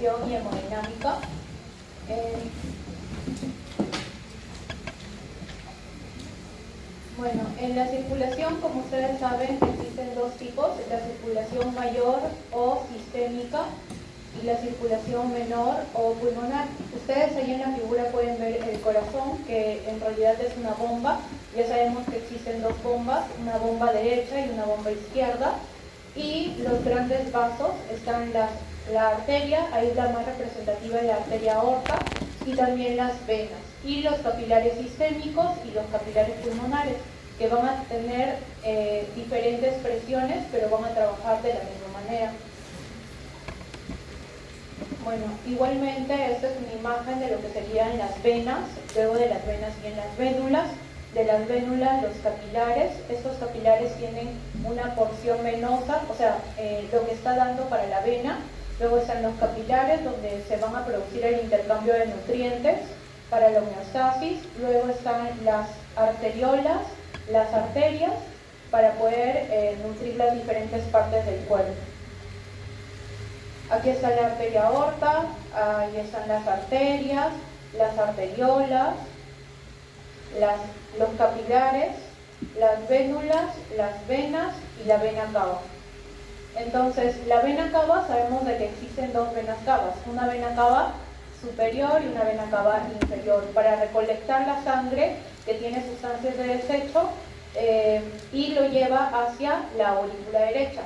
circulación y hemodinámica. Bueno, en la circulación, como ustedes saben, existen dos tipos: la circulación mayor o sistémica y la circulación menor o pulmonar. Ustedes ahí en la figura pueden ver el corazón, que en realidad es una bomba. Ya sabemos que existen dos bombas, una bomba derecha y una bomba izquierda. Y los grandes vasos están la arteria, ahí la más representativa es la arteria aorta, y también las venas, y los capilares sistémicos y los capilares pulmonares, que van a tener diferentes presiones, pero van a trabajar de la misma manera. Bueno, igualmente esta es una imagen de lo que serían las venas. Luego de las venas vienen las vénulas, de las vénulas los capilares. Estos capilares tienen una porción venosa, o sea, lo que está dando para la vena. Luego están los capilares, donde se van a producir el intercambio de nutrientes para la homeostasis. Luego están las arteriolas, las arterias, para poder nutrir las diferentes partes del cuerpo. Aquí está la arteria aorta, ahí están las arterias, las arteriolas, los capilares, las vénulas, las venas y la vena cava. Entonces, la vena cava, sabemos de que existen dos venas cavas, una vena cava superior y una vena cava inferior, para recolectar la sangre que tiene sustancias de desecho y lo lleva hacia la aurícula derecha.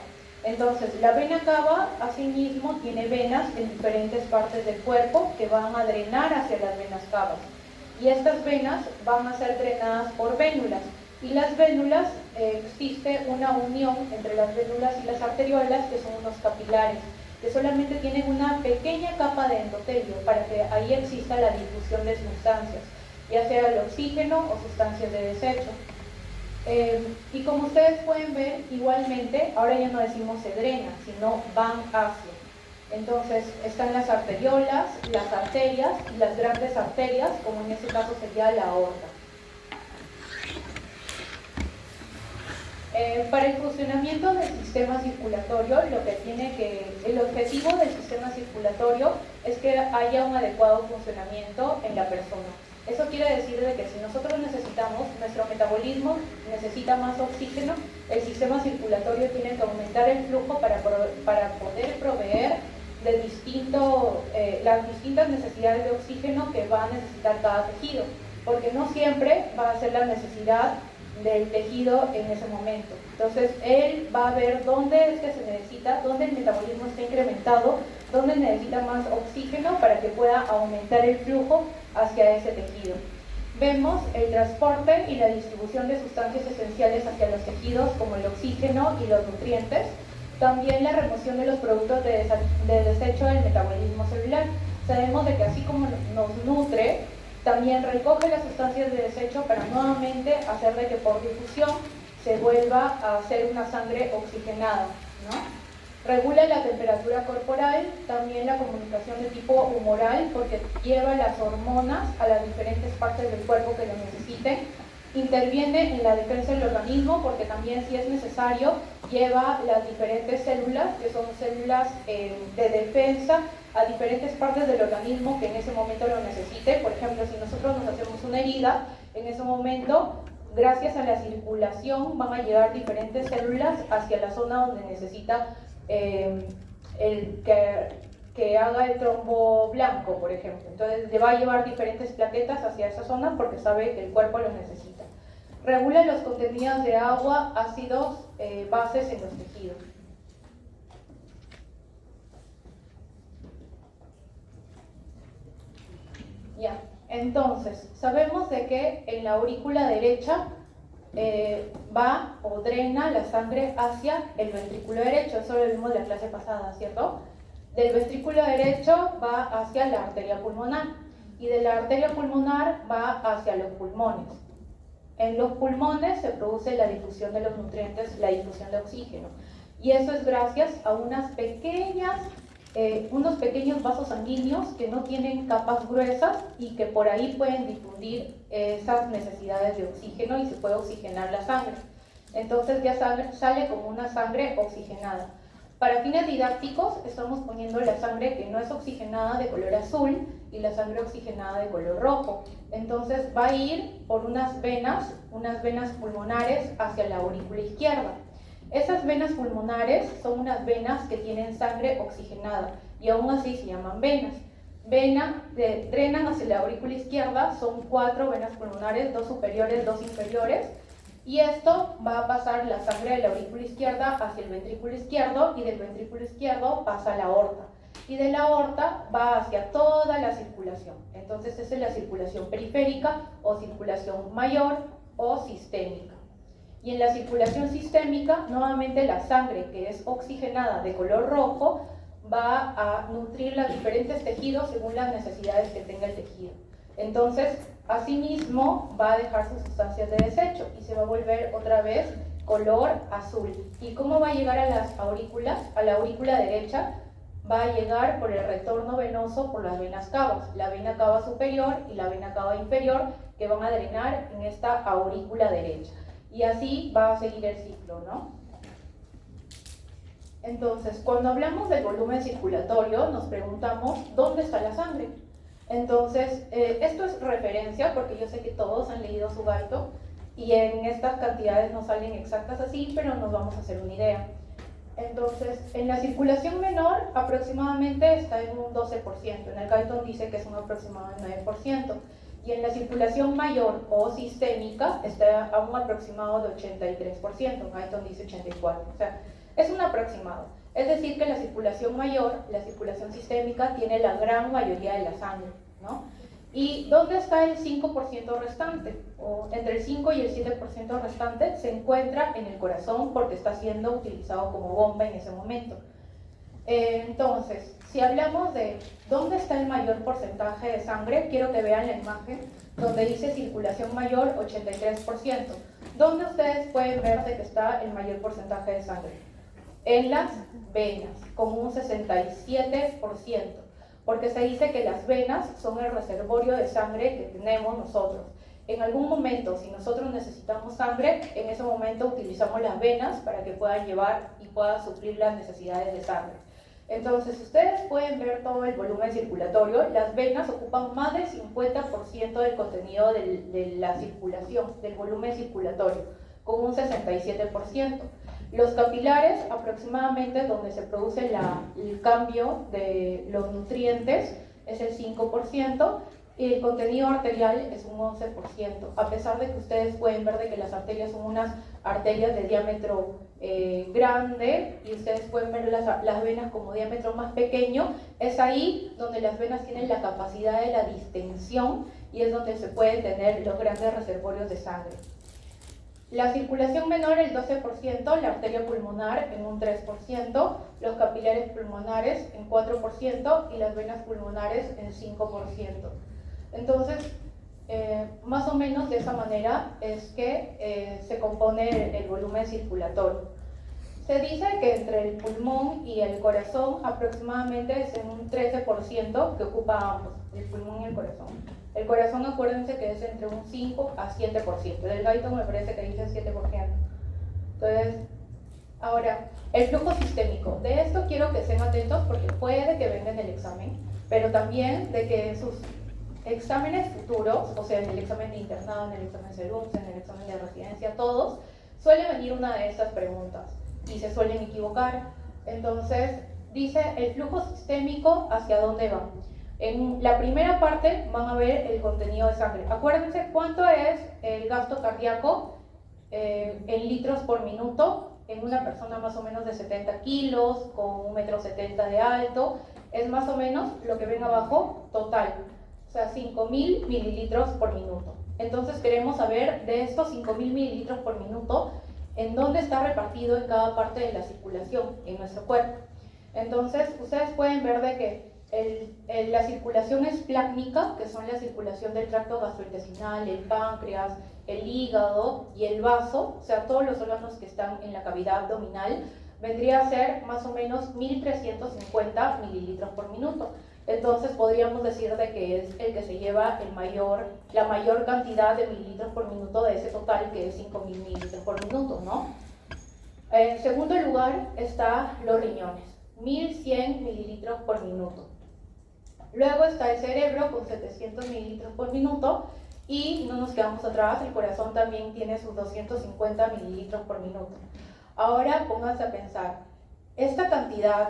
Entonces, la vena cava, asimismo, tiene venas en diferentes partes del cuerpo que van a drenar hacia las venas cavas. Y estas venas van a ser drenadas por vénulas. Y las vénulas, existe una unión entre las vénulas y las arteriolas, que son unos capilares, que solamente tienen una pequeña capa de endotelio para que ahí exista la difusión de sustancias, ya sea el oxígeno o sustancias de desecho. Y como ustedes pueden ver, igualmente, ahora ya no decimos se drena, sino van hacia. Entonces, están las arteriolas, las arterias y las grandes arterias, como en este caso sería la aorta. Para el funcionamiento del sistema circulatorio, el objetivo del sistema circulatorio es que haya un adecuado funcionamiento en la persona. Eso quiere decir de que si nosotros necesitamos, nuestro metabolismo necesita más oxígeno, el sistema circulatorio tiene que aumentar el flujo para poder proveer de las distintas necesidades de oxígeno que va a necesitar cada tejido, porque no siempre va a ser la necesidad del tejido en ese momento. Entonces, él va a ver dónde es que se necesita, dónde el metabolismo está incrementado, dónde necesita más oxígeno para que pueda aumentar el flujo hacia ese tejido. Vemos el transporte y la distribución de sustancias esenciales hacia los tejidos, como el oxígeno y los nutrientes. También la remoción de los productos de desecho del metabolismo celular. Sabemos de que así como nos nutre, también recoge las sustancias de desecho para nuevamente hacer de que por difusión se vuelva a hacer una sangre oxigenada, ¿no? Regula la temperatura corporal, también la comunicación de tipo humoral, porque lleva las hormonas a las diferentes partes del cuerpo que lo necesiten. Interviene en la defensa del organismo, porque también, si es necesario, lleva las diferentes células, que son células de defensa, a diferentes partes del organismo que en ese momento lo necesite. Por ejemplo, si nosotros nos hacemos una herida, en ese momento, gracias a la circulación, van a llegar diferentes células hacia la zona donde necesita que haga el trombo blanco, por ejemplo. Entonces, le va a llevar diferentes plaquetas hacia esa zona porque sabe que el cuerpo lo necesita. Regula los contenidos de agua, ácidos, bases en los tejidos. Ya, entonces, sabemos de que en la aurícula derecha va o drena la sangre hacia el ventrículo derecho. Eso lo vimos en la clase pasada, ¿cierto? Del ventrículo derecho va hacia la arteria pulmonar y de la arteria pulmonar va hacia los pulmones. En los pulmones se produce la difusión de los nutrientes, la difusión de oxígeno, y eso es gracias a unos pequeños vasos sanguíneos que no tienen capas gruesas y que por ahí pueden difundir esas necesidades de oxígeno y se puede oxigenar la sangre. Entonces ya sale como una sangre oxigenada. Para fines didácticos estamos poniendo la sangre que no es oxigenada de color azul y la sangre oxigenada de color rojo. Entonces va a ir por unas venas pulmonares hacia la aurícula izquierda. Esas venas pulmonares son unas venas que tienen sangre oxigenada y aún así se llaman venas. Drenan hacia la aurícula izquierda, son 4 venas pulmonares, 2 superiores, 2 inferiores. Y esto va a pasar la sangre de la aurícula izquierda hacia el ventrículo izquierdo y del ventrículo izquierdo pasa a la aorta. Y de la aorta va hacia toda la circulación. Entonces esa es la circulación periférica o circulación mayor o sistémica. Y en la circulación sistémica, nuevamente la sangre que es oxigenada de color rojo va a nutrir los diferentes tejidos según las necesidades que tenga el tejido. Entonces, asimismo, va a dejar sus sustancias de desecho y se va a volver otra vez color azul. ¿Y cómo va a llegar a las aurículas? A la aurícula derecha va a llegar por el retorno venoso por las venas cavas, la vena cava superior y la vena cava inferior, que van a drenar en esta aurícula derecha. Y así va a seguir el ciclo, ¿no? Entonces, cuando hablamos del volumen circulatorio, nos preguntamos, ¿dónde está la sangre? Entonces, esto es referencia, porque yo sé que todos han leído su Guyton, y en estas cantidades no salen exactas así, pero nos vamos a hacer una idea. Entonces, en la circulación menor, aproximadamente está en un 12%, en el Guyton dice que es un aproximado del 9%, y en la circulación mayor o sistémica está a un aproximado de 83%, Guyton dice 84%, o sea, es un aproximado. Es decir, que la circulación mayor, la circulación sistémica, tiene la gran mayoría de la sangre, ¿no? ¿Y dónde está el 5% restante? O entre el 5 y el 7% restante se encuentra en el corazón porque está siendo utilizado como bomba en ese momento. Entonces, si hablamos de dónde está el mayor porcentaje de sangre, quiero que vean la imagen donde dice circulación mayor 83%. ¿Dónde ustedes pueden ver de que está el mayor porcentaje de sangre? En las venas, con un 67%, porque se dice que las venas son el reservorio de sangre que tenemos nosotros. En algún momento, si nosotros necesitamos sangre, en ese momento utilizamos las venas para que puedan llevar y puedan suplir las necesidades de sangre. Entonces, ustedes pueden ver todo el volumen circulatorio. Las venas ocupan más del 50% del contenido de la circulación, del volumen circulatorio, con un 67%. Los capilares, aproximadamente donde se produce el cambio de los nutrientes, es el 5%, y el contenido arterial es un 11%, a pesar de que ustedes pueden ver de que las arterias son unas arterias de diámetro grande, y ustedes pueden ver las venas como diámetro más pequeño. Es ahí donde las venas tienen la capacidad de la distensión y es donde se pueden tener los grandes reservorios de sangre. La circulación menor, el 12%, la arteria pulmonar en un 3%, los capilares pulmonares en 4% y las venas pulmonares en 5%. Entonces, más o menos de esa manera es que se compone el volumen circulatorio. Se dice que entre el pulmón y el corazón aproximadamente es en un 13% que ocupa ambos, el pulmón y el corazón. El corazón, acuérdense que es entre un 5 a 7%. Del Guyton me parece que dice 7%. Entonces, ahora, el flujo sistémico. De esto quiero que estén atentos porque puede que venga en el examen, pero también de que en sus exámenes futuros, o sea, en el examen de internado, en el examen de CERUMS, en el examen de residencia, todos, suele venir una de estas preguntas y se suelen equivocar. Entonces, dice el flujo sistémico, ¿hacia dónde va? En la primera parte van a ver el contenido de sangre. Acuérdense cuánto es el gasto cardíaco en litros por minuto en una persona más o menos de 70 kilos, con 1,70 m de alto. Es más o menos lo que ven abajo, total. O sea, 5.000 mililitros por minuto. Entonces queremos saber de estos 5.000 mililitros por minuto, en dónde está repartido en cada parte de la circulación en nuestro cuerpo. Entonces, ustedes pueden ver de que la circulación esplácnica, que son la circulación del tracto gastrointestinal, el páncreas, el hígado y el vaso, o sea, todos los órganos que están en la cavidad abdominal, vendría a ser más o menos 1.350 mililitros por minuto. Entonces podríamos decir de que es el que se lleva la mayor cantidad de mililitros por minuto de ese total, que es 5.000 mililitros por minuto, ¿no? En segundo lugar está los riñones, 1100 mililitros por minuto. Luego está el cerebro con 700 mililitros por minuto y no nos quedamos atrás, el corazón también tiene sus 250 mililitros por minuto. Ahora pónganse a pensar, esta cantidad,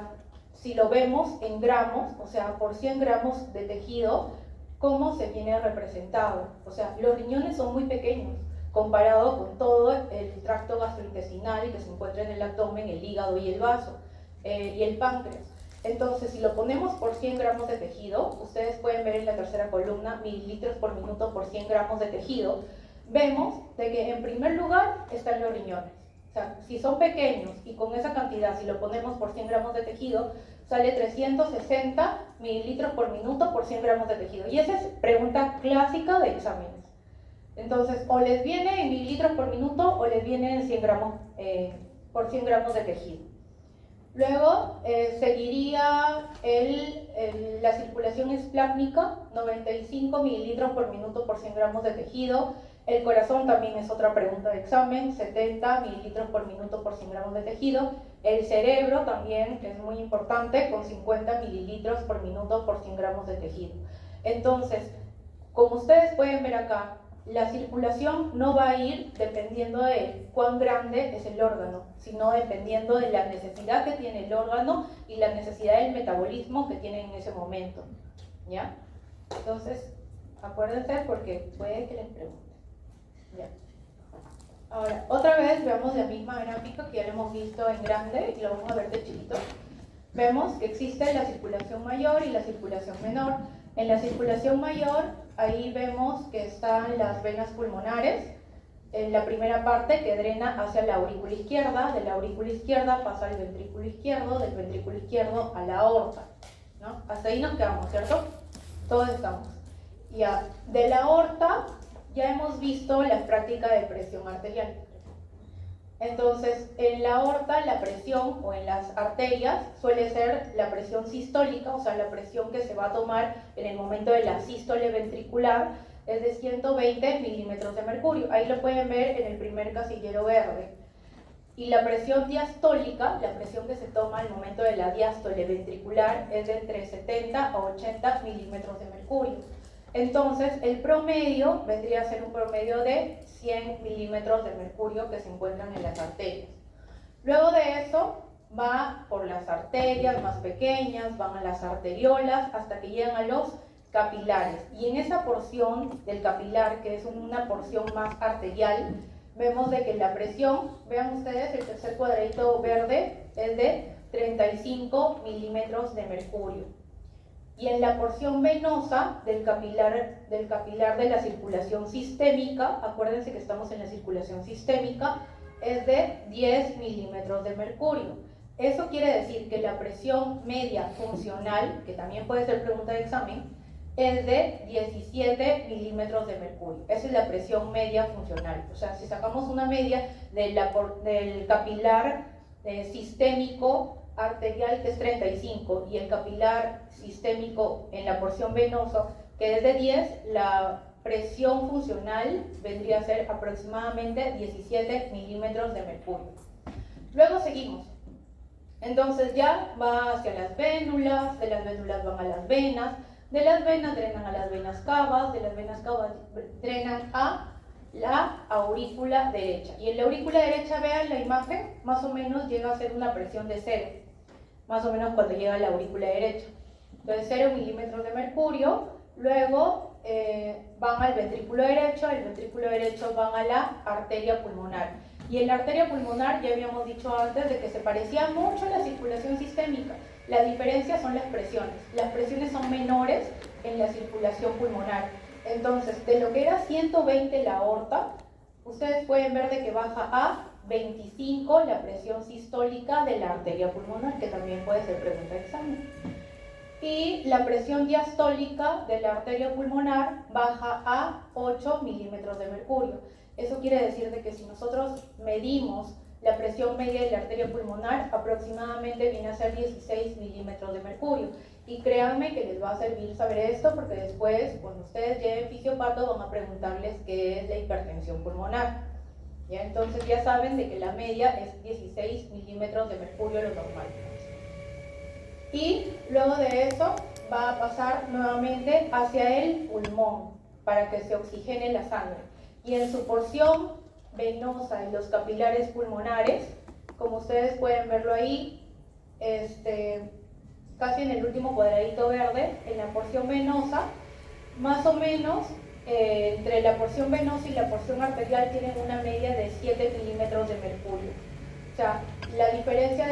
si lo vemos en gramos, o sea, por 100 gramos de tejido, ¿cómo se viene representado? O sea, los riñones son muy pequeños comparado con todo el tracto gastrointestinal que se encuentra en el abdomen, el hígado y el vaso, y el páncreas. Entonces, si lo ponemos por 100 gramos de tejido, ustedes pueden ver en la tercera columna mililitros por minuto por 100 gramos de tejido, vemos de que en primer lugar están los riñones. O sea, si son pequeños y con esa cantidad, si lo ponemos por 100 gramos de tejido, sale 360 mililitros por minuto por 100 gramos de tejido. Y esa es pregunta clásica de exámenes. Entonces, o les viene en mililitros por minuto o les viene en 100 gramos, por 100 gramos de tejido. Luego seguiría la circulación esplácnica, 95 mililitros por minuto por 100 gramos de tejido. El corazón también es otra pregunta de examen, 70 mililitros por minuto por 100 gramos de tejido. El cerebro también es muy importante, con 50 mililitros por minuto por 100 gramos de tejido. Entonces, como ustedes pueden ver acá, la circulación no va a ir dependiendo de cuán grande es el órgano, sino dependiendo de la necesidad que tiene el órgano y la necesidad del metabolismo que tiene en ese momento, ¿ya? Entonces, acuérdense porque puede que les pregunten, ¿ya? Ahora, otra vez veamos la misma gráfica que ya lo hemos visto en grande y lo vamos a ver de chiquito. Vemos que existe la circulación mayor y la circulación menor. En la circulación mayor, ahí vemos que están las venas pulmonares, en la primera parte que drena hacia la aurícula izquierda, de la aurícula izquierda pasa al ventrículo izquierdo, del ventrículo izquierdo a la aorta, ¿no? Hasta ahí nos quedamos, ¿cierto? Todos estamos. Ya, de la aorta ya hemos visto la práctica de presión arterial. Entonces, en la aorta la presión o en las arterias suele ser la presión sistólica, o sea, la presión que se va a tomar en el momento de la sístole ventricular es de 120 milímetros de mercurio. Ahí lo pueden ver en el primer casillero verde. Y la presión diastólica, la presión que se toma al momento de la diástole ventricular es de entre 70 a 80 milímetros de mercurio. Entonces, el promedio vendría a ser un promedio de 100 milímetros de mercurio que se encuentran en las arterias. Luego de eso, va por las arterias más pequeñas, van a las arteriolas, hasta que llegan a los capilares. Y en esa porción del capilar, que es una porción más arterial, vemos de que la presión, vean ustedes, el tercer cuadradito verde es de 35 milímetros de mercurio. Y en la porción venosa del capilar de la circulación sistémica, acuérdense que estamos en la circulación sistémica, es de 10 milímetros de mercurio. Eso quiere decir que la presión media funcional, que también puede ser pregunta de examen, es de 17 milímetros de mercurio. Esa es la presión media funcional. O sea, si sacamos una media del capilar sistémico arterial, que es 35, y el capilar sistémico en la porción venosa, que es de 10, la presión funcional vendría a ser aproximadamente 17 milímetros de mercurio. Luego seguimos. Entonces ya va hacia las vénulas, de las vénulas van a las venas, de las venas drenan a las venas cavas, de las venas cavas drenan a la aurícula derecha. Y en la aurícula derecha, vean la imagen, más o menos llega a ser una presión de 0, más o menos cuando llega a la aurícula derecha. Entonces 0 milímetros de mercurio, luego van al ventrículo derecho, el ventrículo derecho van a la arteria pulmonar. Y en la arteria pulmonar ya habíamos dicho antes de que se parecía mucho a la circulación sistémica. La diferencia son las presiones son menores en la circulación pulmonar. Entonces, de lo que era 120 la aorta, ustedes pueden ver de que baja a 25 la presión sistólica de la arteria pulmonar, que también puede ser pregunta de examen. Y la presión diastólica de la arteria pulmonar baja a 8 milímetros de mercurio. Eso quiere decir de que si nosotros medimos la presión media de la arteria pulmonar, aproximadamente viene a ser 16 milímetros de mercurio. Y créanme que les va a servir saber esto, porque después, cuando ustedes lleven fisiopato, van a preguntarles qué es la hipertensión pulmonar. ¿Ya? Entonces ya saben de que la media es 16 milímetros de mercurio, lo normal. Y luego de eso va a pasar nuevamente hacia el pulmón para que se oxigene la sangre. Y en su porción venosa en los capilares pulmonares, como ustedes pueden verlo ahí, casi en el último cuadradito verde, en la porción venosa, más o menos entre la porción venosa y la porción arterial tienen una media de 7 milímetros de mercurio. O sea, la diferencia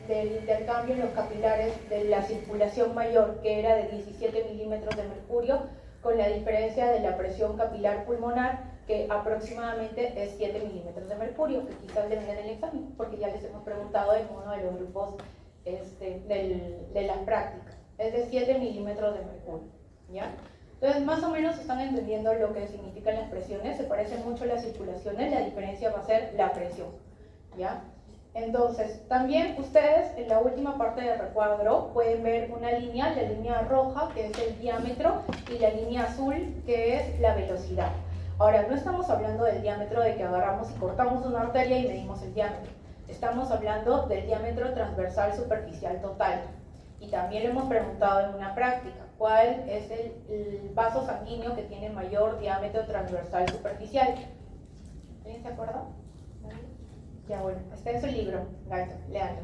del intercambio en los capilares de la circulación mayor, que era de 17 milímetros de mercurio, con la diferencia de la presión capilar pulmonar, que aproximadamente es 7 milímetros de mercurio, que quizás le vengan en el examen, porque ya les hemos preguntado en uno de los grupos de las prácticas. Es de 7 milímetros de mercurio, ¿ya? Entonces, más o menos están entendiendo lo que significan las presiones. Se parecen mucho las circulaciones, la diferencia va a ser la presión, ¿ya? Entonces, también ustedes en la última parte del recuadro pueden ver una línea, la línea roja, que es el diámetro, y la línea azul, que es la velocidad. Ahora, no estamos hablando del diámetro de que agarramos y cortamos una arteria y medimos el diámetro. Estamos hablando del diámetro transversal superficial total. Y también le hemos preguntado en una práctica, ¿cuál es el vaso sanguíneo que tiene mayor diámetro transversal superficial? ¿Alguien se acuerda? Ya, bueno, está en su libro, leanlo.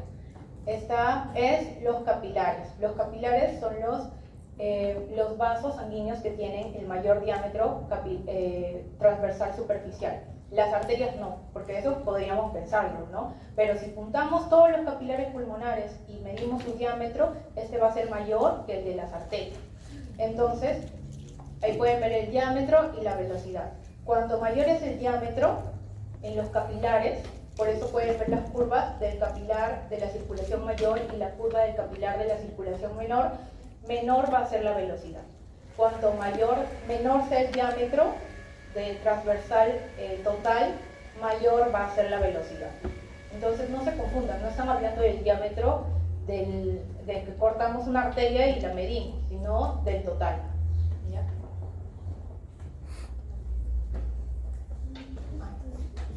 Esta es los capilares. Los capilares son los vasos sanguíneos que tienen el mayor diámetro transversal superficial. Las arterias no, porque eso podríamos pensarlo, ¿no? Pero si juntamos todos los capilares pulmonares y medimos su diámetro, este va a ser mayor que el de las arterias. Entonces, ahí pueden ver el diámetro y la velocidad. Cuanto mayor es el diámetro en los capilares, por eso pueden ver las curvas del capilar de la circulación mayor y la curva del capilar de la circulación menor, menor va a ser la velocidad. Cuanto menor sea el diámetro de transversal total, mayor va a ser la velocidad. Entonces no se confundan, no estamos hablando del diámetro de que cortamos una arteria y la medimos, sino del total. ¿Ya?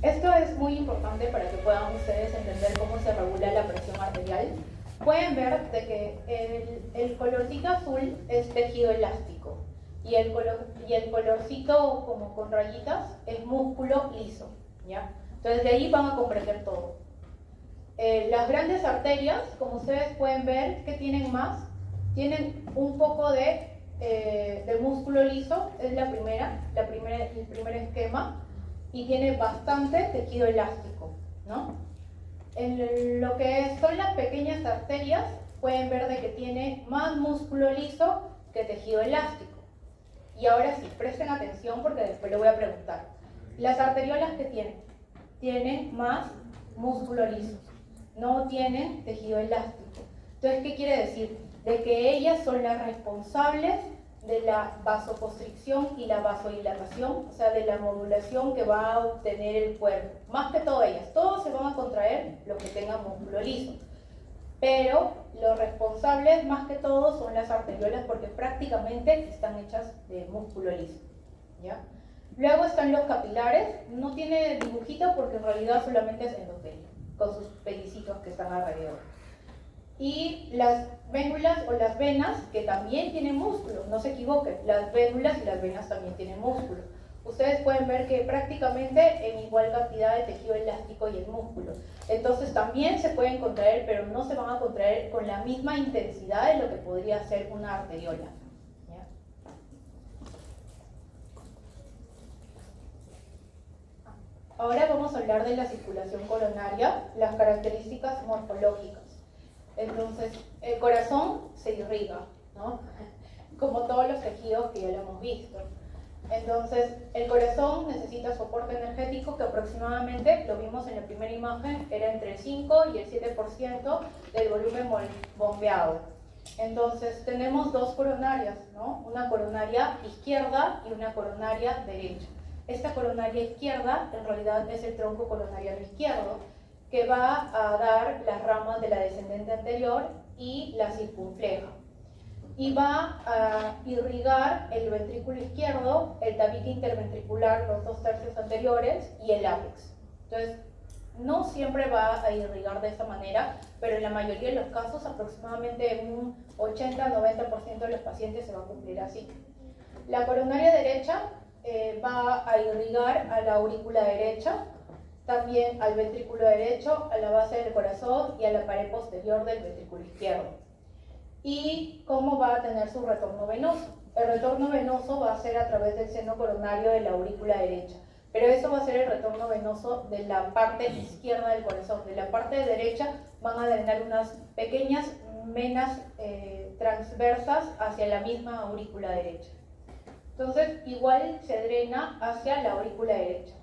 Esto es muy importante para que puedan ustedes entender cómo se regula la presión arterial. Pueden ver de que el colorcito azul es tejido elástico y el colorcito como con rayitas es músculo liso, ¿ya? Entonces de ahí van a comprender todo. Las grandes arterias, como ustedes pueden ver, ¿qué tienen más? Tienen un poco de músculo liso, es el primer esquema, y tiene bastante tejido elástico, ¿no? En lo que son las pequeñas arterias, pueden ver de que tiene más músculo liso que tejido elástico. Y ahora sí, presten atención porque después le voy a preguntar. Las arteriolas que tienen más músculo liso, no tienen tejido elástico. Entonces, ¿qué quiere decir? De que ellas son las responsables de la vasoconstricción y la vasodilatación, o sea, de la modulación que va a obtener el cuerpo. Más que todo ellas, todos se van a contraer los que tengan músculo liso. Pero los responsables más que todo son las arteriolas porque prácticamente están hechas de músculo liso, ¿ya? Luego están los capilares, no tiene dibujito porque en realidad solamente es endotelio, con sus pelicitos que están alrededor. Y las vénulas o las venas, que también tienen músculo, no se equivoquen, las vénulas y las venas también tienen músculo. Ustedes pueden ver que prácticamente en igual cantidad de tejido elástico y el músculo. Entonces también se pueden contraer, pero no se van a contraer con la misma intensidad de lo que podría ser una arteriola. ¿Ya? Ahora vamos a hablar de la circulación coronaria, las características morfológicas. Entonces, el corazón se irriga, ¿no? Como todos los tejidos que ya lo hemos visto. Entonces, el corazón necesita soporte energético que aproximadamente, lo vimos en la primera imagen, era entre el 5 y el 7% del volumen bombeado. Entonces, tenemos dos coronarias, ¿no? Una coronaria izquierda y una coronaria derecha. Esta coronaria izquierda, en realidad, es el tronco coronariano izquierdo, que va a dar las ramas de la descendente anterior y la circunfleja. Y va a irrigar el ventrículo izquierdo, el tabique interventricular, los 2 tercios anteriores y el ápex. Entonces, no siempre va a irrigar de esta manera, pero en la mayoría de los casos, aproximadamente un 80-90% de los pacientes se va a cumplir así. La coronaria derecha va a irrigar a la aurícula derecha, también al ventrículo derecho, a la base del corazón y a la pared posterior del ventrículo izquierdo. ¿Y cómo va a tener su retorno venoso? El retorno venoso va a ser a través del seno coronario de la aurícula derecha, pero eso va a ser el retorno venoso de la parte izquierda del corazón. De la parte derecha van a drenar unas pequeñas venas transversas hacia la misma aurícula derecha. Entonces, igual se drena hacia la aurícula derecha.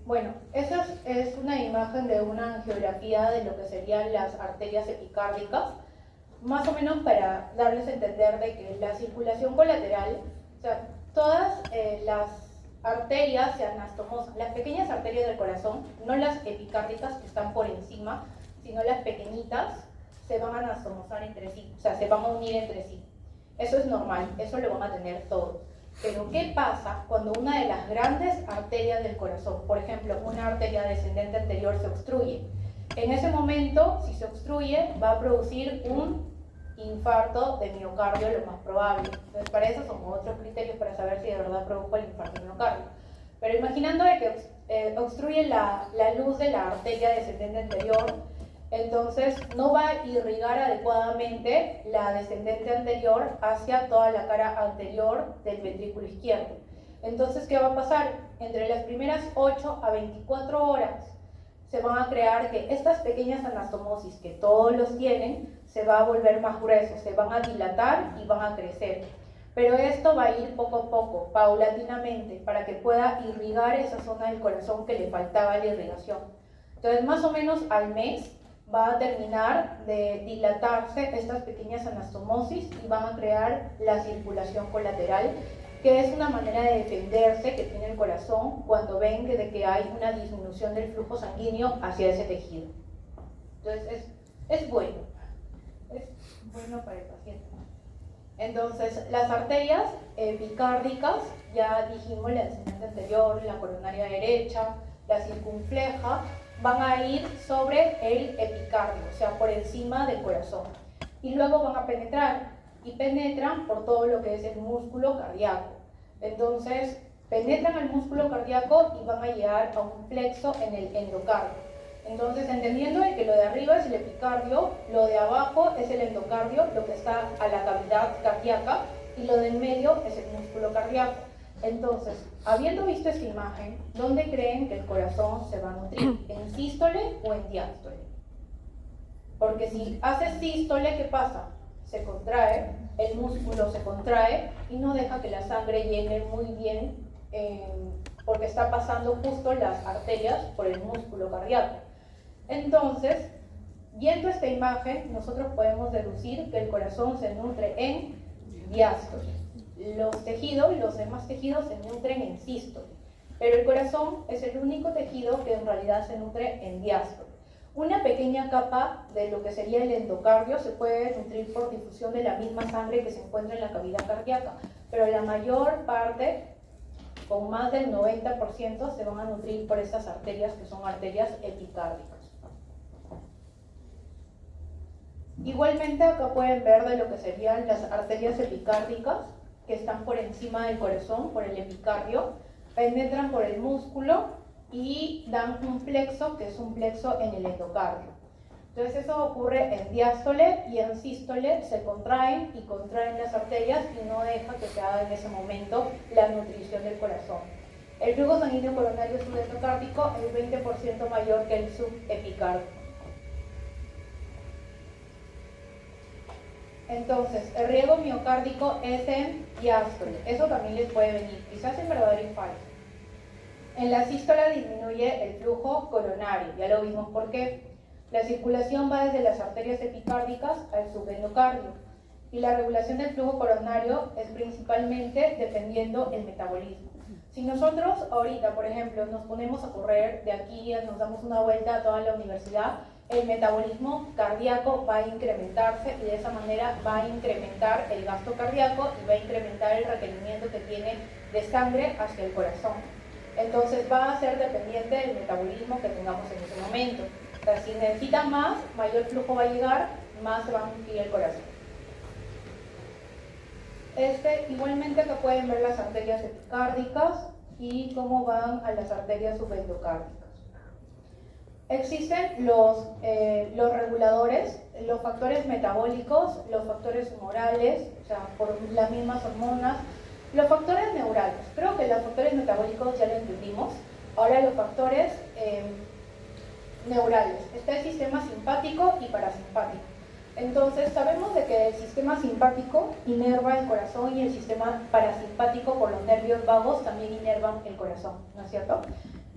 Bueno, esa es una imagen de una angiografía de lo que serían las arterias epicárdicas, más o menos para darles a entender de que la circulación colateral, o sea, todas las arterias se anastomosan, las pequeñas arterias del corazón, no las epicárdicas que están por encima, sino las pequeñitas, se van a anastomosar entre sí, o sea, se van a unir entre sí. Eso es normal, eso lo van a tener todos. Pero ¿qué pasa cuando una de las grandes arterias del corazón, por ejemplo, una arteria descendente anterior, se obstruye? En ese momento, si se obstruye, va a producir un infarto de miocardio, lo más probable. Entonces, para eso son otros criterios para saber si de verdad produjo el infarto de miocardio. Pero imaginando de que obstruye la luz de la arteria descendente anterior, entonces no va a irrigar adecuadamente la descendente anterior hacia toda la cara anterior del ventrículo izquierdo. Entonces, ¿qué va a pasar? Entre las primeras 8 a 24 horas se van a crear que estas pequeñas anastomosis, que todos los tienen, se va a volver más gruesos, se van a dilatar y van a crecer. Pero esto va a ir poco a poco, paulatinamente, para que pueda irrigar esa zona del corazón que le faltaba la irrigación. Entonces, más o menos al mes va a terminar de dilatarse estas pequeñas anastomosis y van a crear la circulación colateral, que es una manera de defenderse que tiene el corazón cuando ven que hay una disminución del flujo sanguíneo hacia ese tejido. Entonces, es bueno para el paciente. Entonces, las arterias epicárdicas, ya dijimos, la descendente anterior, la coronaria derecha, la circunfleja, van a ir sobre el epicardio, o sea, por encima del corazón. Y luego van a penetrar, y penetran por todo lo que es el músculo cardíaco. Entonces, penetran al músculo cardíaco y van a llegar a un plexo en el endocardio. Entonces, entendiendo de que lo de arriba es el epicardio, lo de abajo es el endocardio, lo que está a la cavidad cardíaca, y lo de en medio es el músculo cardíaco. Entonces, habiendo visto esta imagen, ¿dónde creen que el corazón se va a nutrir? ¿En sístole o en diástole? Porque si hace sístole, ¿qué pasa? Se contrae, el músculo se contrae y no deja que la sangre llegue muy bien porque está pasando justo las arterias por el músculo cardíaco. Entonces, viendo esta imagen, nosotros podemos deducir que el corazón se nutre en diástole. Los tejidos, los demás tejidos se nutren en sístole, pero el corazón es el único tejido que en realidad se nutre en diástole. Una pequeña capa de lo que sería el endocardio se puede nutrir por difusión de la misma sangre que se encuentra en la cavidad cardíaca, pero la mayor parte, con más del 90%, se van a nutrir por estas arterias que son arterias epicárdicas. Igualmente acá pueden ver de lo que serían las arterias epicárdicas, que están por encima del corazón, por el epicardio, penetran por el músculo y dan un plexo, que es un plexo en el endocardio. Entonces eso ocurre en diástole, y en sístole se contraen y contraen las arterias y no deja que se haga en ese momento la nutrición del corazón. El flujo sanguíneo coronario subendocárdico es 20% mayor que el subepicárdico. Entonces, el riesgo miocárdico es en diástole. Eso también les puede venir, quizás en verdadero y falso. En la sístola disminuye el flujo coronario, ya lo vimos por qué. La circulación va desde las arterias epicárdicas al subendocardio, y la regulación del flujo coronario es principalmente dependiendo el metabolismo. Si nosotros ahorita, por ejemplo, nos ponemos a correr de aquí, nos damos una vuelta a toda la universidad, el metabolismo cardíaco va a incrementarse y de esa manera va a incrementar el gasto cardíaco y va a incrementar el requerimiento que tiene de sangre hacia el corazón. Entonces va a ser dependiente del metabolismo que tengamos en ese momento. O sea, si necesita más, mayor flujo va a llegar, más se va a nutrir el corazón. Igualmente acá pueden ver las arterias epicárdicas y cómo van a las arterias subendocárdicas. Existen los reguladores, los factores metabólicos, los factores humorales, o sea, por las mismas hormonas, los factores neurales. Creo que los factores metabólicos ya lo entendimos. Ahora los factores neurales. Está el sistema simpático y parasimpático. Entonces sabemos de que el sistema simpático inerva el corazón y el sistema parasimpático por los nervios vagos también inervan el corazón, ¿no es cierto?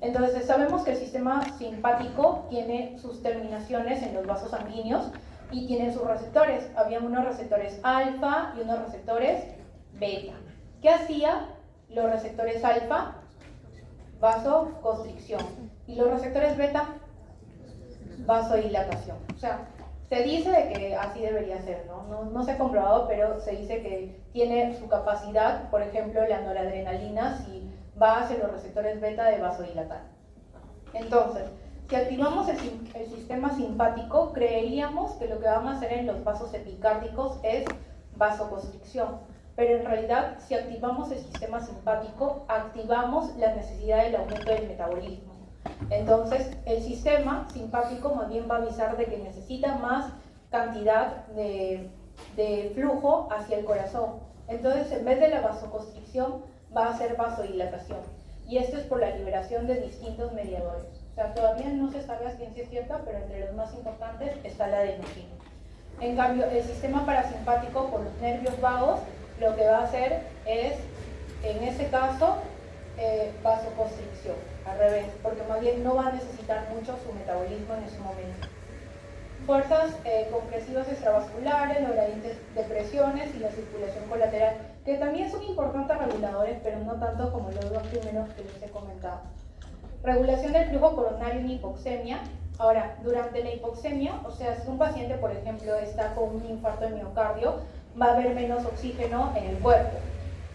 Entonces sabemos que el sistema simpático tiene sus terminaciones en los vasos sanguíneos y tiene sus receptores. Habían unos receptores alfa y unos receptores beta. ¿Qué hacía los receptores alfa? Vasoconstricción. Y los receptores beta, vasodilatación. O sea, se dice de que así debería ser, ¿no? No se ha comprobado, pero se dice que tiene su capacidad, por ejemplo, la noradrenalina, si va hacia los receptores beta de vasodilatar. Entonces, si activamos el sistema simpático, creeríamos que lo que van a hacer en los vasos epicárdicos es vasoconstricción. Pero en realidad, si activamos el sistema simpático, activamos la necesidad del aumento del metabolismo. Entonces, el sistema simpático más bien va a avisar de que necesita más cantidad de flujo hacia el corazón. Entonces, en vez de la vasoconstricción, va a ser vasodilatación. Y esto es por la liberación de distintos mediadores. O sea, todavía no se sabe a ciencia cierta, pero entre los más importantes está la adenosina. En cambio, el sistema parasimpático, por los nervios vagos, lo que va a hacer es, en ese caso, vasoconstricción, al revés, porque más bien no va a necesitar mucho su metabolismo en ese momento. Fuerzas compresivas extravasculares, los gradientes de presiones y la circulación colateral, que también son importantes reguladores, pero no tanto como los dos primeros que les he comentado. Regulación del flujo coronario en hipoxemia. Ahora, durante la hipoxemia, o sea, si un paciente, por ejemplo, está con un infarto de miocardio, va a haber menos oxígeno en el cuerpo.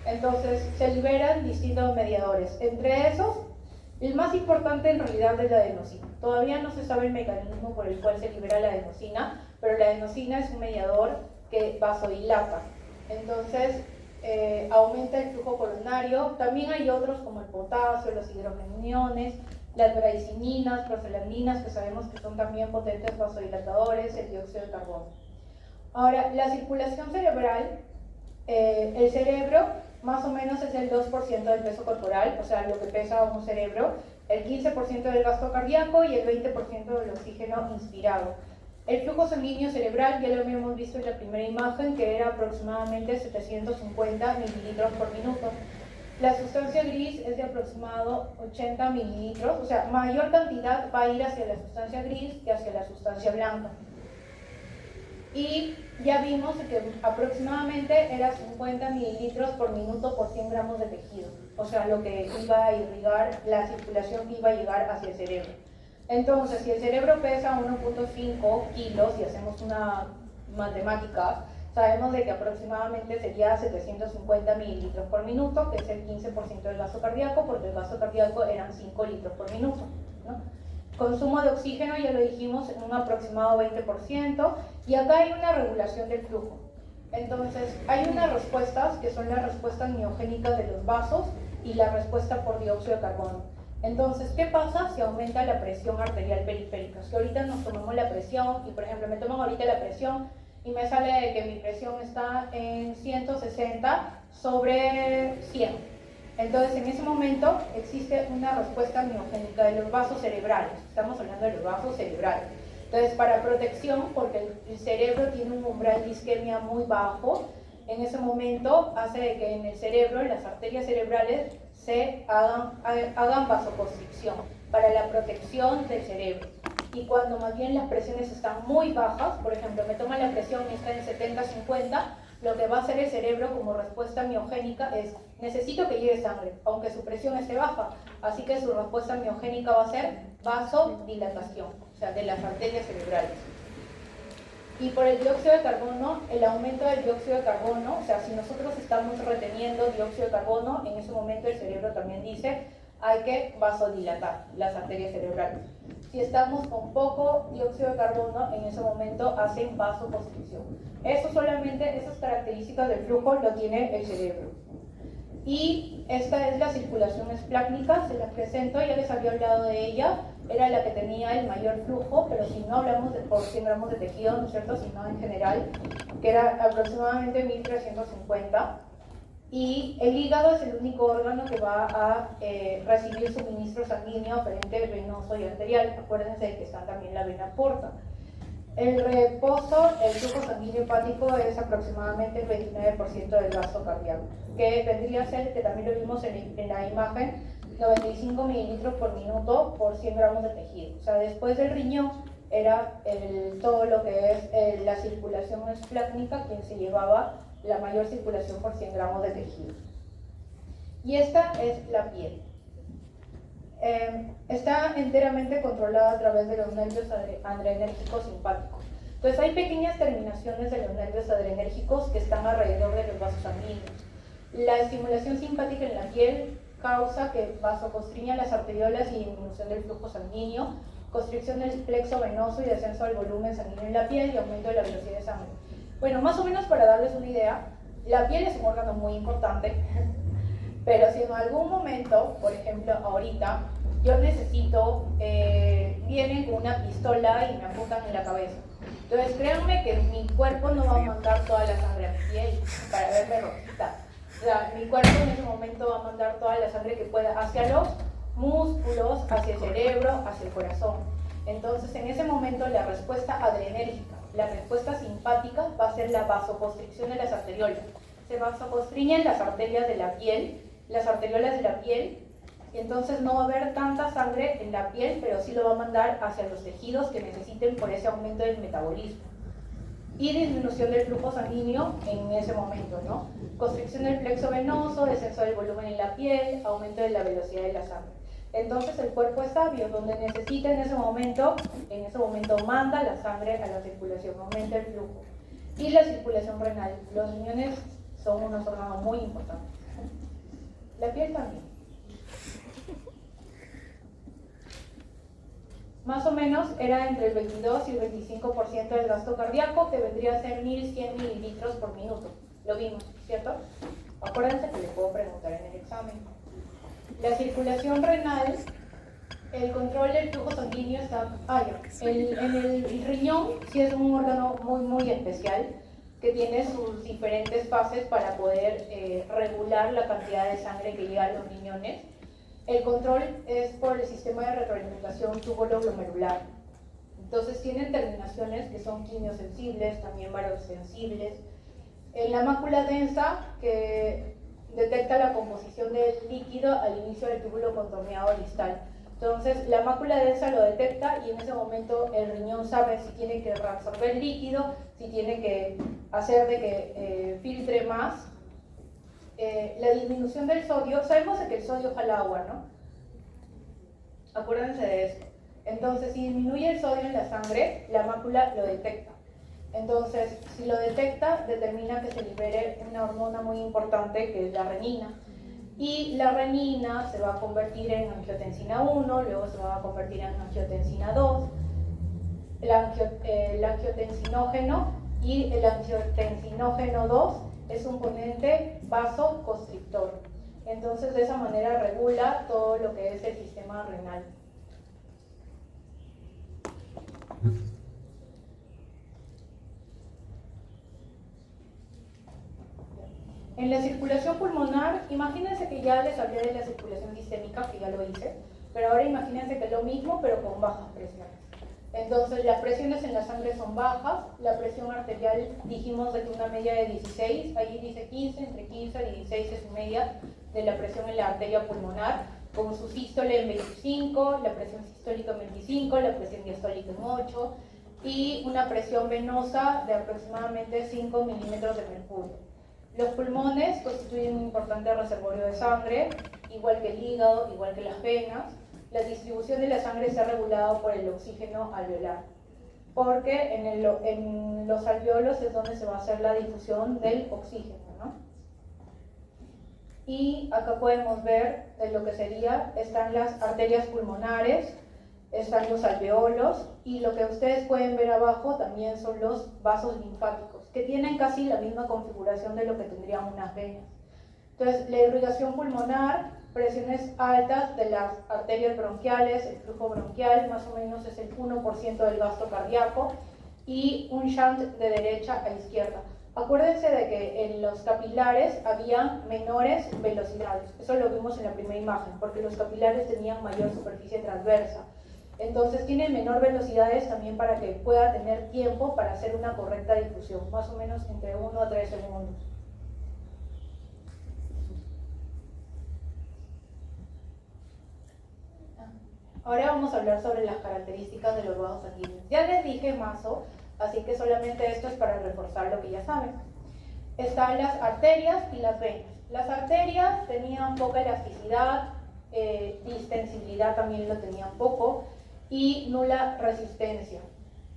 Entonces, se liberan distintos mediadores. Entre esos, el más importante en realidad es la adenosina. Todavía no se sabe el mecanismo por el cual se libera la adenosina, pero la adenosina es un mediador que vasodilata. Entonces, aumenta el flujo coronario. También hay otros como el potasio, los hidrogeniones, las bradicininas, proselaminas, que sabemos que son también potentes vasodilatadores, el dióxido de carbono. Ahora, la circulación cerebral, el cerebro más o menos es el 2% del peso corporal, o sea, lo que pesa un cerebro, el 15% del gasto cardíaco y el 20% del oxígeno inspirado. El flujo sanguíneo cerebral, ya lo habíamos visto en la primera imagen, que era aproximadamente 750 mililitros por minuto. La sustancia gris es de aproximado 80 mililitros, o sea, mayor cantidad va a ir hacia la sustancia gris que hacia la sustancia blanca. Y ya vimos que aproximadamente era 50 mililitros por minuto por 100 gramos de tejido, o sea, lo que iba a irrigar la circulación que iba a llegar hacia el cerebro. Entonces, si el cerebro pesa 1.5 kilos y hacemos una matemática, sabemos de que aproximadamente sería 750 mililitros por minuto, que es el 15% del gasto cardíaco, porque el gasto cardíaco eran 5 litros por minuto, ¿no? Consumo de oxígeno, ya lo dijimos, en un aproximado 20%, y acá hay una regulación del flujo. Entonces, hay unas respuestas, que son las respuestas miogénicas de los vasos y la respuesta por dióxido de carbono. Entonces, ¿qué pasa si aumenta la presión arterial periférica? Si ahorita nos tomamos la presión, y por ejemplo, me toman ahorita la presión, y me sale de que mi presión está en 160 sobre 100. Entonces, en ese momento existe una respuesta miogénica de los vasos cerebrales. Estamos hablando de los vasos cerebrales. Entonces, para protección, porque el cerebro tiene un umbral de isquemia muy bajo, en ese momento hace de que en el cerebro, en las arterias cerebrales, se hagan vasoconstricción para la protección del cerebro. Y cuando más bien las presiones están muy bajas, por ejemplo, me toma la presión y está en 70-50, lo que va a hacer el cerebro como respuesta miogénica es: necesito que llegue sangre, aunque su presión esté baja. Así que su respuesta miogénica va a ser vasodilatación. sea, de las arterias cerebrales. Y por el dióxido de carbono, el aumento del dióxido de carbono, o sea, si nosotros estamos reteniendo dióxido de carbono, en ese momento el cerebro también dice, hay que vasodilatar las arterias cerebrales. Si estamos con poco dióxido de carbono, en ese momento hacen vasoconstricción. Eso solamente, esas características del flujo lo tiene el cerebro. Y esta es la circulación esplácnica, se la presento, ya les había hablado de ella, era la que tenía el mayor flujo, pero si no hablamos de por 100 gramos de tejido, ¿no es cierto?, sino en general, que era aproximadamente 1350. Y el hígado es el único órgano que va a recibir suministro sanguíneo aparente, venoso y arterial. Acuérdense de que está también la vena porta. El reposo, el flujo sanguíneo hepático es aproximadamente el 29% del gasto cardíaco, que vendría a ser, que también lo vimos en la imagen, 95 mililitros por minuto por 100 gramos de tejido. O sea, después del riñón era todo lo que es la circulación esplácnica quien se llevaba la mayor circulación por 100 gramos de tejido. Y esta es la piel. Está enteramente controlada a través de los nervios adrenérgicos simpáticos. Entonces hay pequeñas terminaciones de los nervios adrenérgicos que están alrededor de los vasos sanguíneos. La estimulación simpática en la piel causa que vasoconstriñan las arteriolas y disminución del flujo sanguíneo, constricción del plexo venoso y descenso del volumen sanguíneo en la piel y aumento de la velocidad de sangre. Bueno, más o menos para darles una idea, la piel es un órgano muy importante, pero si en algún momento, por ejemplo ahorita, yo necesito, vienen con una pistola y me apuntan en la cabeza. Entonces créanme que mi cuerpo no va a mandar toda la sangre a mi piel para verme rojita. O sea, mi cuerpo en ese momento va a mandar toda la sangre que pueda hacia los músculos, hacia el cerebro, hacia el corazón. Entonces en ese momento la respuesta adrenérgica, la respuesta simpática va a ser la vasoconstricción de las arteriolas. Se vasoconstriñen las arterias de la piel, las arteriolas de la piel, y entonces no va a haber tanta sangre en la piel, pero sí lo va a mandar hacia los tejidos que necesiten por ese aumento del metabolismo. Y disminución del flujo sanguíneo en ese momento, ¿no? Constricción del plexo venoso, descenso del volumen en la piel, aumento de la velocidad de la sangre. Entonces el cuerpo es sabio, donde necesita en ese momento manda la sangre a la circulación, aumenta el flujo. Y la circulación renal, los riñones son unos órganos muy importantes. La piel también. Más o menos era entre el 22 y el 25% del gasto cardíaco, que vendría a ser 1100 mililitros por minuto. Lo vimos, ¿cierto? Acuérdense que le puedo preguntar en el examen. La circulación renal, el control del flujo sanguíneo está... en el riñón sí es un órgano muy especial, que tiene sus diferentes fases para poder regular la cantidad de sangre que llega a los riñones. El control es por el sistema de retroalimentación túbulo-glomerular. Entonces tienen terminaciones que son quimiosensibles, también varosensibles. En la mácula densa, que detecta la composición del líquido al inicio del túbulo contorneado distal. Entonces la mácula densa lo detecta y en ese momento el riñón sabe si tiene que reabsorber líquido, si tiene que hacer de que filtre más. La disminución del sodio, sabemos de que el sodio jala agua, ¿no? Acuérdense de eso. Entonces, si disminuye el sodio en la sangre, la mácula lo detecta. Entonces, si lo detecta, determina que se libere una hormona muy importante que es la renina. Y la renina se va a convertir en angiotensina 1, luego se va a convertir en angiotensina 2, el angiotensinógeno, y el angiotensinógeno 2 es un componente vasoconstrictor. Entonces, de esa manera regula todo lo que es el sistema renal. En la circulación pulmonar, imagínense que ya les hablé de la circulación sistémica, que ya lo hice, pero ahora imagínense que es lo mismo, pero con bajas presiones. Entonces, las presiones en la sangre son bajas, la presión arterial dijimos de que una media de 16, ahí dice 15, entre 15 y 16 es su media de la presión en la arteria pulmonar, con su sístole en 25, la presión sistólica en 25, la presión diastólica en 8, y una presión venosa de aproximadamente 5 milímetros de mercurio. Los pulmones constituyen un importante reservorio de sangre, igual que el hígado, igual que las venas. la distribución de la sangre está regulada por el oxígeno alveolar, porque en los alveolos es donde se va a hacer la difusión del oxígeno, ¿no? Y acá podemos ver lo que sería, están las arterias pulmonares, están los alveolos, y lo que ustedes pueden ver abajo también son los vasos linfáticos, que tienen casi la misma configuración de lo que tendrían unas venas. Entonces, la irrigación pulmonar, presiones altas de las arterias bronquiales, el flujo bronquial más o menos es el 1% del gasto cardíaco, y un shunt de derecha a izquierda. Acuérdense de que en los capilares había menores velocidades, eso lo vimos en la primera imagen, porque los capilares tenían mayor superficie transversa. Entonces tienen menor velocidades también para que pueda tener tiempo para hacer una correcta difusión, más o menos entre 1 a 3 segundos. Ahora vamos a hablar sobre las características de los vasos sanguíneos. Ya les dije mazo, así que solamente esto es para reforzar lo que ya saben. Están las arterias y las venas. Las arterias tenían poca elasticidad, distensibilidad también lo tenían poco, y nula resistencia,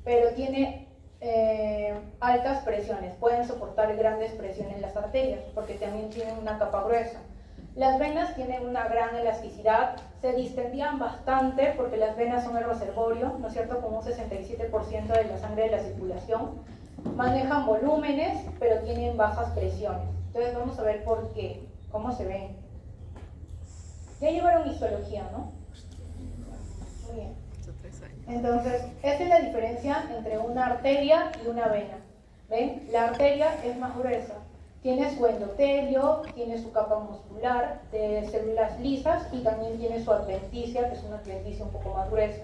pero tiene altas presiones, pueden soportar grandes presiones las arterias, porque también tienen una capa gruesa. Las venas tienen una gran elasticidad, se distendían bastante porque las venas son el reservorio, ¿no es cierto?, como un 67% de la sangre de la circulación. Manejan volúmenes, pero tienen bajas presiones. Entonces vamos a ver por qué, cómo se ven. Ya llevaron histología, ¿no? Muy bien. Entonces, esta es la diferencia entre una arteria y una vena. ¿Ven? La arteria es más gruesa. Tiene su endotelio, tiene su capa muscular de células lisas y también tiene su adventicia, que es una adventicia un poco más gruesa.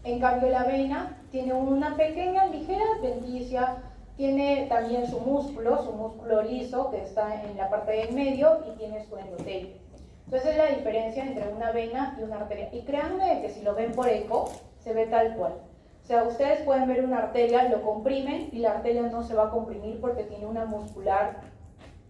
En cambio, la vena tiene una pequeña, ligera adventicia, tiene también su músculo liso, que está en la parte del medio, y tiene su endotelio. Entonces, es la diferencia entre una vena y una arteria. Y créanme que si lo ven por eco, se ve tal cual. O sea, ustedes pueden ver una arteria, lo comprimen y la arteria no se va a comprimir porque tiene una muscular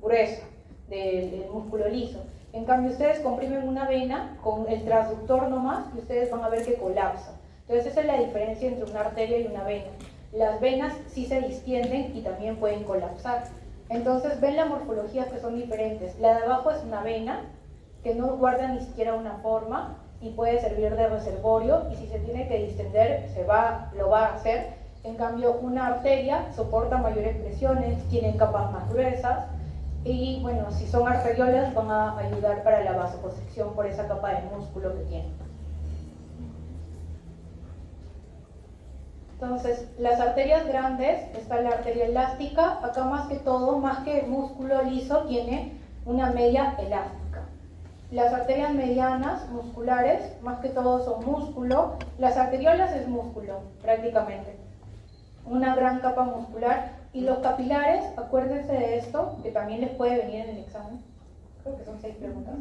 gruesa del músculo liso. En cambio, ustedes comprimen una vena con el transductor nomás y ustedes van a ver que colapsa. Entonces, esa es la diferencia entre una arteria y una vena. Las venas sí se distienden y también pueden colapsar. Entonces, ven la morfología que son diferentes. La de abajo es una vena que no guarda ni siquiera una forma y puede servir de reservorio, y si se tiene que distender, lo va a hacer. En cambio, una arteria soporta mayores presiones, tienen capas más gruesas, y bueno, si son arteriolas van a ayudar para la vasoconstricción por esa capa de músculo que tienen. Entonces, las arterias grandes, está la arteria elástica, acá más que todo, más que músculo liso, tiene una media elástica. Las arterias medianas, musculares, más que todo son músculo. Las arteriolas es músculo, prácticamente. Una gran capa muscular. Y los capilares, acuérdense de esto, que también les puede venir en el examen. Creo que son 6 preguntas.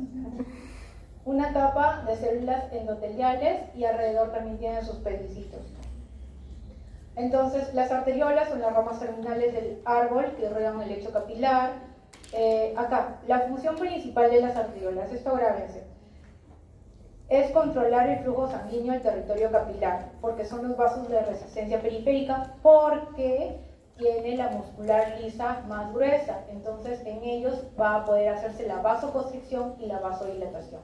Una capa de células endoteliales y alrededor también tienen sus pedicitos. Entonces, las arteriolas son las ramas terminales del árbol que rodean el lecho capilar. Acá, la función principal de las arteriolas, esto grábense, es controlar el flujo sanguíneo al territorio capilar, porque son los vasos de resistencia periférica, porque tiene la muscular lisa más gruesa, entonces en ellos va a poder hacerse la vasoconstricción y la vasodilatación.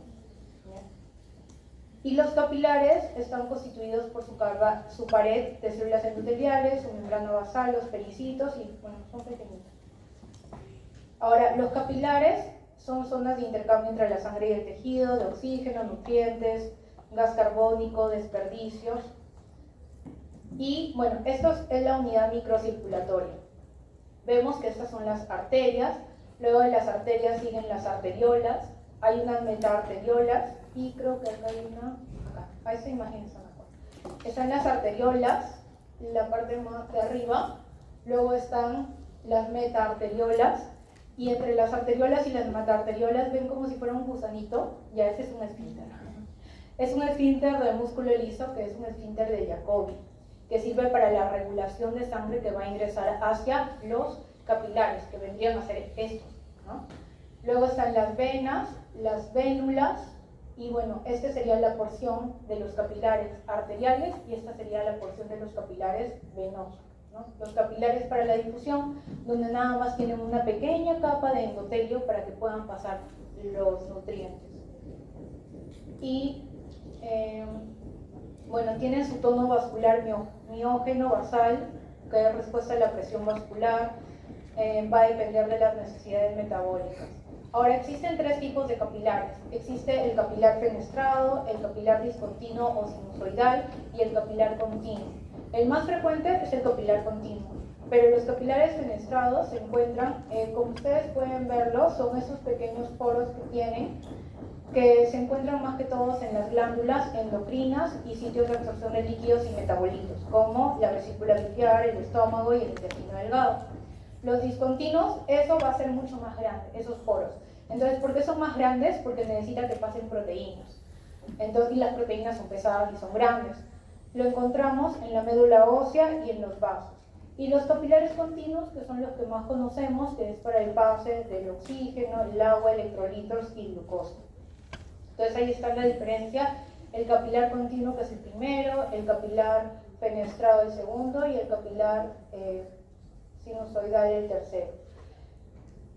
Y los capilares están constituidos por su pared de células endoteliales, su membrana basal, los pericitos, y bueno, son pequeñitos. Ahora, los capilares son zonas de intercambio entre la sangre y el tejido, de oxígeno, nutrientes, gas carbónico, desperdicios. Y bueno, esto es la unidad microcirculatoria. Vemos que estas son las arterias, luego de las arterias siguen las arteriolas, hay unas metaarteriolas, y creo que acá hay una, acá, a esa imagen está mejor. Están las arteriolas, la parte más de arriba, luego están las metaarteriolas, y entre las arteriolas y las metaarteriolas ven como si fuera un gusanito, ya ese es un esfínter. Es un esfínter de músculo liso, que es un esfínter de Jacobi, que sirve para la regulación de sangre que va a ingresar hacia los capilares, que vendrían a ser estos, ¿no? Luego están las venas, las vénulas, Y bueno, esta sería la porción de los capilares arteriales y esta sería la porción de los capilares venosos, ¿no? Los capilares para la difusión, donde nada más tienen una pequeña capa de endotelio para que puedan pasar los nutrientes. Y bueno, tienen su tono vascular miógeno basal, que da respuesta a la presión vascular, va a depender de las necesidades metabólicas. Ahora, existen tres tipos de capilares. Existe el capilar fenestrado, el capilar discontinuo o sinusoidal y el capilar continuo. El más frecuente es el capilar continuo, pero los capilares fenestrados se encuentran, como ustedes pueden verlo, son esos pequeños poros que tienen, que se encuentran más que todos en las glándulas endocrinas y sitios de absorción de líquidos y metabolitos, como la vesícula biliar, el estómago y el intestino delgado. Los discontinuos, eso va a ser mucho más grande, esos poros. Entonces, ¿por qué son más grandes? Porque necesitan que pasen proteínas. Entonces, y las proteínas son pesadas y son grandes. Lo encontramos en la médula ósea y en los vasos. Y los capilares continuos, que son los que más conocemos, que es para el pase del oxígeno, el agua, electrolitos y glucosa. Entonces, ahí está la diferencia. El capilar continuo, que es el primero, el capilar fenestrado el segundo y el capilar sinusoidal el tercero.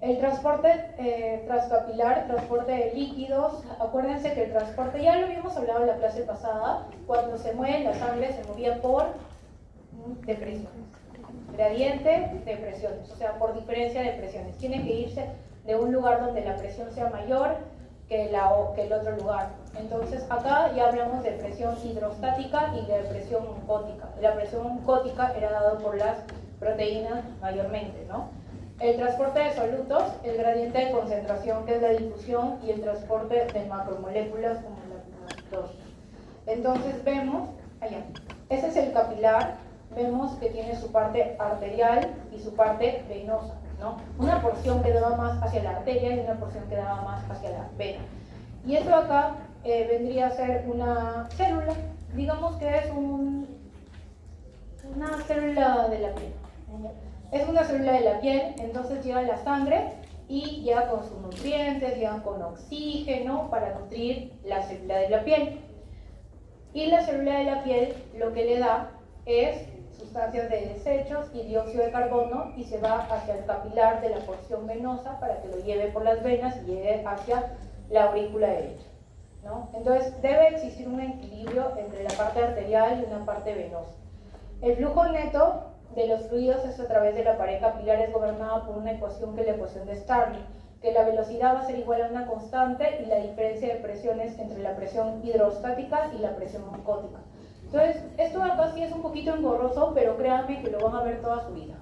El transporte transcapilar, transporte de líquidos, acuérdense que el transporte, ya lo habíamos hablado en la clase pasada, cuando se mueve la sangre se movía por depresiones, gradiente de presiones, o sea, por diferencia de presiones. Tiene que irse de un lugar donde la presión sea mayor que el otro lugar. Entonces acá ya hablamos de presión hidrostática y de presión oncótica. La presión oncótica era dada por las proteínas mayormente, ¿no? El transporte de solutos, el gradiente de concentración, que es la difusión, y el transporte de macromoléculas como la mitosis. Entonces vemos, allá, ese es el capilar, vemos que tiene su parte arterial y su parte venosa, ¿no? Una porción que daba más hacia la arteria y una porción que daba más hacia la vena. Y esto acá vendría a ser una célula, digamos que es una célula de la piel. Es una célula de la piel, entonces llega la sangre y llega con sus nutrientes, llega con oxígeno para nutrir la célula de la piel. Y la célula de la piel lo que le da es sustancias de desechos y dióxido de carbono y se va hacia el capilar de la porción venosa para que lo lleve por las venas y llegue hacia la aurícula derecha, ¿no? Entonces debe existir un equilibrio entre la parte arterial y una parte venosa. El flujo neto de los fluidos es a través de la pared capilar, es gobernada por una ecuación que es la ecuación de Starling, que la velocidad va a ser igual a una constante y la diferencia de presiones entre la presión hidrostática y la presión oncótica. Entonces, esto acá sí es un poquito engorroso, pero créanme que lo van a ver toda su vida.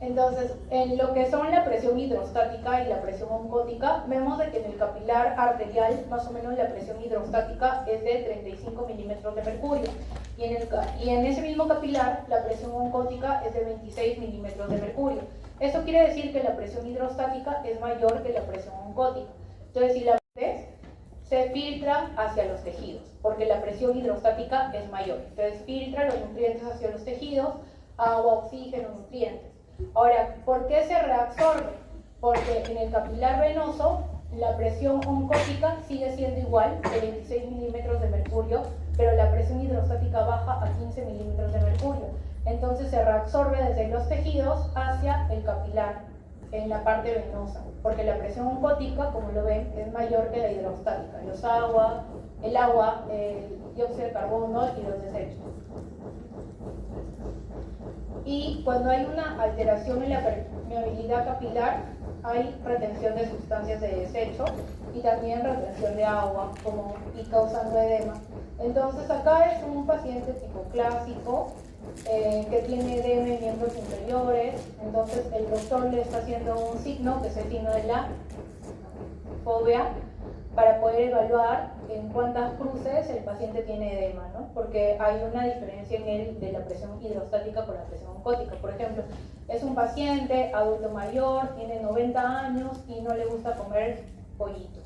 Entonces, en lo que son la presión hidrostática y la presión oncótica, vemos de que en el capilar arterial, más o menos la presión hidrostática es de 35 milímetros de mercurio. Y en ese mismo capilar, la presión oncótica es de 26 milímetros de mercurio. Eso quiere decir que la presión hidrostática es mayor que la presión oncótica. Entonces, si la ves, se filtra hacia los tejidos, porque la presión hidrostática es mayor. Entonces, filtra los nutrientes hacia los tejidos, agua, oxígeno, nutrientes. Ahora, ¿por qué se reabsorbe? Porque en el capilar venoso la presión oncótica sigue siendo igual, de 26 milímetros de mercurio, pero la presión hidrostática baja a 15 milímetros de mercurio. Entonces se reabsorbe desde los tejidos hacia el capilar, en la parte venosa, porque la presión oncótica, como lo ven, es mayor que la hidrostática. El agua, el dióxido de carbono y los desechos. Y cuando hay una alteración en la permeabilidad capilar, hay retención de sustancias de desecho y también retención de agua y causando edema. Entonces acá es un paciente tipo clásico que tiene edema en miembros inferiores. Entonces el doctor le está haciendo un signo, que es el signo de la fobia, para poder evaluar en cuántas cruces el paciente tiene edema, ¿no? Porque hay una diferencia en él de la presión hidrostática con la presión oncótica. Por ejemplo, es un paciente adulto mayor, tiene 90 años y no le gusta comer pollito,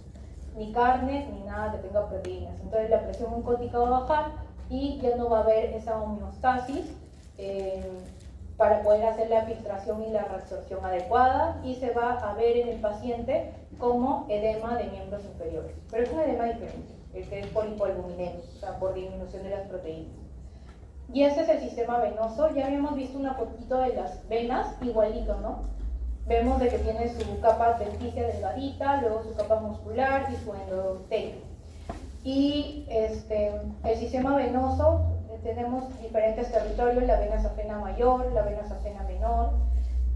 ni carne, ni nada que tenga proteínas. Entonces la presión oncótica va a bajar y ya no va a haber esa homeostasis para poder hacer la filtración y la reabsorción adecuada, y se va a ver en el paciente como edema de miembros inferiores. Pero es un edema diferente, el que es por hipoalbuminemia, o sea, por disminución de las proteínas. Y este es el sistema venoso. Ya habíamos visto una poquito de las venas, igualito, ¿no? Vemos de que tiene su capa adventicia delgadita, luego su capa muscular y su endotelio. Y el sistema venoso, tenemos diferentes territorios, la vena safena mayor, la vena safena menor,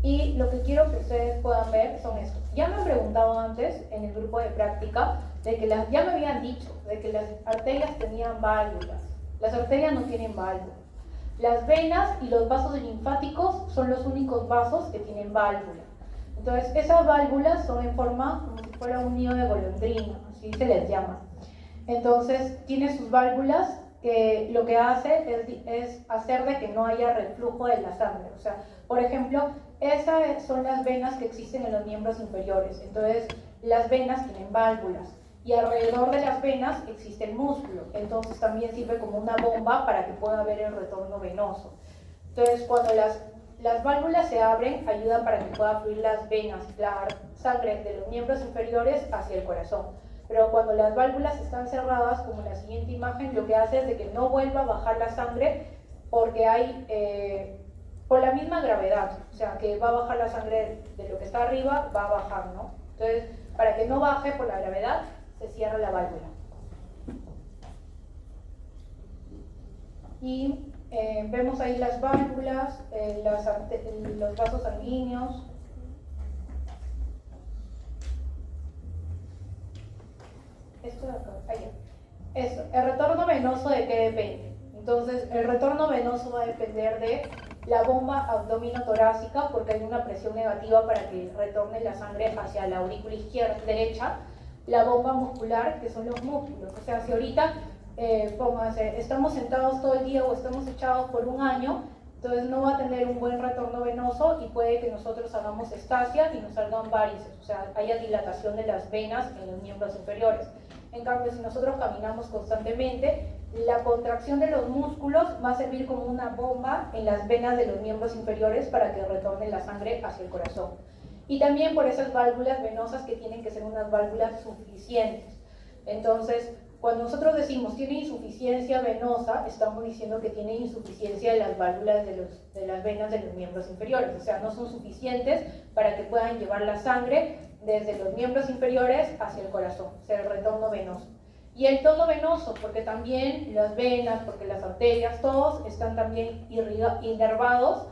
y lo que quiero que ustedes puedan ver son estos. Ya me han preguntado antes en el grupo de práctica de que ya me habían dicho de que las arterias tenían válvulas. Las arterias no tienen válvulas. Las venas y los vasos linfáticos son los únicos vasos que tienen válvula. Entonces, esas válvulas son en forma como si fuera un nido de golondrina, así se les llama. Entonces, tiene sus válvulas que lo que hace es hacer de que no haya reflujo de la sangre. O sea, por ejemplo, esas son las venas que existen en los miembros inferiores. Entonces, las venas tienen válvulas y alrededor de las venas existe el músculo. Entonces, también sirve como una bomba para que pueda haber el retorno venoso. Entonces, cuando las válvulas se abren, ayuda para que pueda fluir las venas, la sangre de los miembros inferiores hacia el corazón. Pero cuando las válvulas están cerradas, como en la siguiente imagen, lo que hace es de que no vuelva a bajar la sangre porque hay, por la misma gravedad, o sea, que va a bajar la sangre de lo que está arriba, va a bajar, ¿no? Entonces, para que no baje por la gravedad, se cierra la válvula. Y vemos ahí las válvulas, los vasos sanguíneos. Esto de acá, allá. Esto, el retorno venoso, ¿de qué depende? Entonces, el retorno venoso va a depender de la bomba abdominotorácica, porque hay una presión negativa para que retorne la sangre hacia la aurícula derecha. La bomba muscular, que son los músculos. O sea, si ahorita estamos sentados todo el día o estamos echados por un año, entonces no va a tener un buen retorno venoso y puede que nosotros hagamos estasia y nos salgan varices, o sea, haya dilatación de las venas en los miembros inferiores. En cambio, si nosotros caminamos constantemente, la contracción de los músculos va a servir como una bomba en las venas de los miembros inferiores para que retorne la sangre hacia el corazón. Y también por esas válvulas venosas que tienen que ser unas válvulas suficientes. Entonces, cuando nosotros decimos tiene insuficiencia venosa, estamos diciendo que tiene insuficiencia de las válvulas de las venas de los miembros inferiores. O sea, no son suficientes para que puedan llevar la sangre desde los miembros inferiores hacia el corazón, o sea, el retorno venoso. Y el tono venoso, porque también las venas, porque las arterias, todos están también inervados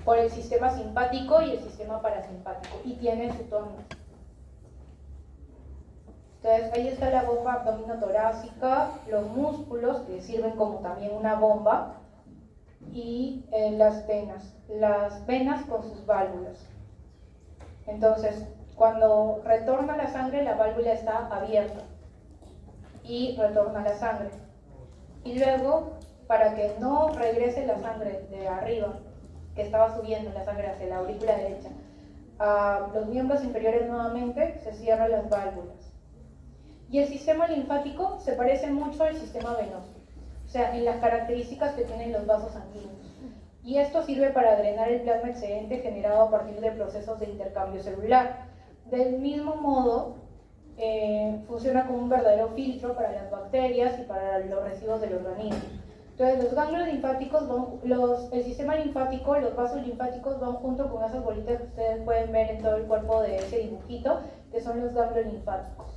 por el sistema simpático y el sistema parasimpático, y tienen su tono. Entonces, ahí está la bomba abdominotorácica, los músculos que sirven como también una bomba, y las venas con sus válvulas. Entonces, cuando retorna la sangre, la válvula está abierta y retorna la sangre. Y luego, para que no regrese la sangre de arriba, que estaba subiendo la sangre hacia la aurícula derecha, a los miembros inferiores nuevamente, se cierran las válvulas. Y el sistema linfático se parece mucho al sistema venoso, o sea, en las características que tienen los vasos sanguíneos. Y esto sirve para drenar el plasma excedente generado a partir de procesos de intercambio celular. Del mismo modo, funciona como un verdadero filtro para las bacterias y para los residuos del organismo. Entonces, los ganglios linfáticos, el sistema linfático, los vasos linfáticos van junto con esas bolitas que ustedes pueden ver en todo el cuerpo de ese dibujito, que son los ganglios linfáticos.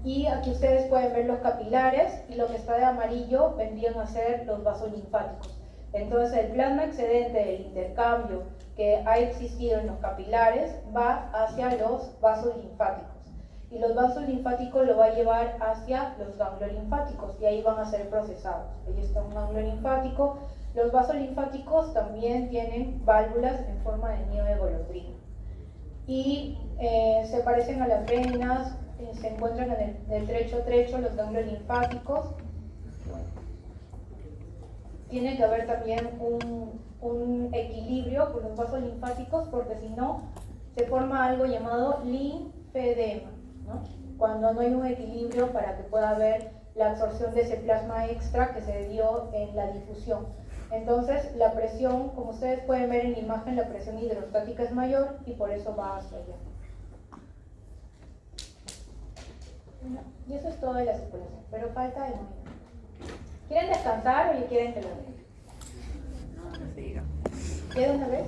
Y aquí ustedes pueden ver los capilares, y lo que está de amarillo vendrían a ser los vasos linfáticos. Entonces, el plasma excedente del intercambio que ha existido en los capilares va hacia los vasos linfáticos. Y los vasos linfáticos lo va a llevar hacia los ganglios linfáticos, y ahí van a ser procesados. Ahí está un ganglio linfático. Los vasos linfáticos también tienen válvulas en forma de nido de golondrina. Y se parecen a las venas, se encuentran en el trecho los ganglios linfáticos. Tiene que haber también un equilibrio con los vasos linfáticos, porque si no, se forma algo llamado linfedema, ¿no? Cuando no hay un equilibrio para que pueda haber la absorción de ese plasma extra que se dio en la difusión. Entonces la presión, como ustedes pueden ver en la imagen, la presión hidrostática es mayor y por eso va hacia allá. Y eso es todo de la circulación, pero falta el movimiento. ¿Quieren descansar o quieren que lo vean? No, no siga. ¿Queda una vez?